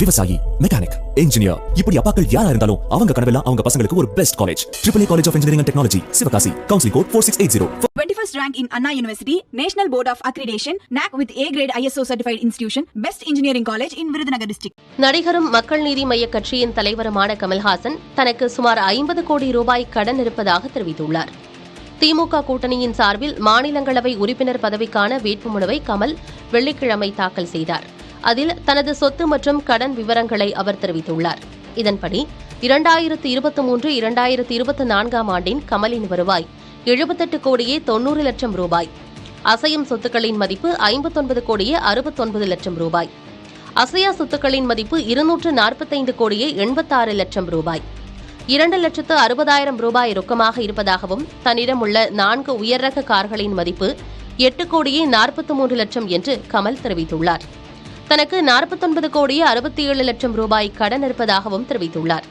விவசாயி, mechanic, engineer, இப்படி அப்பாக்கள் யாரா இருந்தாலும் அவங்க கனவெல்லாம் அவங்க பசங்களுக்கு ஒரு best college. AAA College of Engineering and Technology, Sivakasi. Counseling code 4680. 21st rank in Anna University, National Board of Accreditation, NAC with A grade ISO certified institution, Best Engineering College in Virudhunagar district. நடிகரும் மக்கள் நீதி மய்ய கட்சியின் தலைவருமான கமல்ஹாசன் தனக்கு சுமார் 50 கோடி ரூபாய் கடன் இருப்பதாக தெரிவித்துள்ளார். திமுக கூட்டணியின் சார்பில் மாநிலங்களவை உறுப்பினர் பதவிக்கான வேட்புமனுவை கமல் வெள்ளிக்கிழமை தாக்கல் செய்தார். அதில் தனது சொத்து மற்றும் கடன் விவரங்களை அவர் தெரிவித்துள்ளார். இதன்படி 2023-2024 ஆண்டின் கமலின் வருவாய் 78 கோடியே 90 லட்சம் ரூபாய், அசையும் சொத்துக்களின் மதிப்பு 59 கோடியே 69 லட்சம் ரூபாய், அசையா சொத்துக்களின் மதிப்பு 245 கோடியே 86 லட்சம் ரூபாய், 2,60,000 ரூபாய் ரொக்கமாக இருப்பதாகவும் தன்னிடம் உள்ள 4 உயர்ரக கார்களின் மதிப்பு 8 கோடியே 43 லட்சம் என்று கமல் தெரிவித்துள்ளார். தனக்கு 49 கோடியே 67 லட்சம் ரூபாய் கடன் இருப்பதாகவும் தெரிவித்துள்ளார்.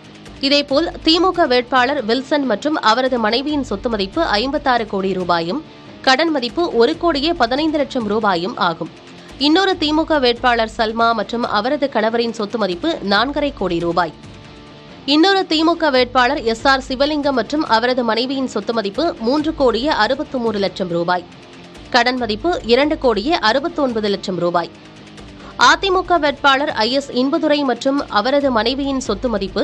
இதேபோல் திமுக வேட்பாளர் வில்சன் மற்றும் அவரது மனைவியின் சொத்து மதிப்பு 56 கோடி ரூபாயும் கடன் மதிப்பு 1 கோடியே 15 லட்சம் ரூபாயும் ஆகும். இன்னொரு திமுக வேட்பாளர் சல்மா மற்றும் அவரது கணவரின் சொத்து மதிப்பு 4,5 கோடி ரூபாய். இன்னொரு திமுக வேட்பாளர் SR சிவலிங்கம் மற்றும் அவரது மனைவியின் சொத்து மதிப்பு 3 கோடியே 63 லட்சம் ரூபாய், கடன் மதிப்பு 2 கோடியே 69 லட்சம் ரூபாய். அதிமுக வேட்பாளர் IS இன்பதுரை மற்றும் அவரது மனைவியின் சொத்து மதிப்பு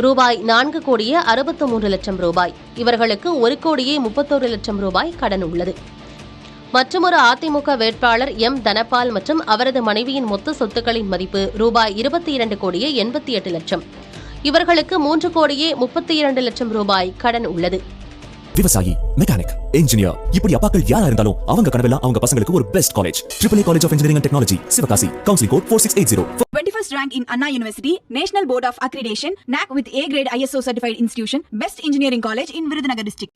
ரூபாய் 4 கோடியே 63 லட்சம் ரூபாய். இவர்களுக்கு 1 கோடியே 31 லட்சம் ரூபாய் கடன் உள்ளது. மற்றொரு அதிமுக வேட்பாளர் தனபால் மற்றும் அவரது மனைவியின் மொத்த சொத்துக்களின் மதிப்பு ரூபாய் 22 கோடியே 88 லட்சம். இவர்களுக்கு 3 கோடியே 32 லட்சம் ரூபாய் கடன் உள்ளது. விவசாயி, மெக்கானிக், இன்ஜினியர், இப்படி அப்பாக்கள் யாரா இருந்தாலும் அவங்க கனவெல்லாம் அவங்க பசங்களுக்கு ஒரு best college. AAA College of Engineering and Technology, Sivakasi. Counseling code 4680. 21st rank in Anna University, National Board of Accreditation, NAC with A grade ISO certified institution, Best Engineering College in Virudhunagar district.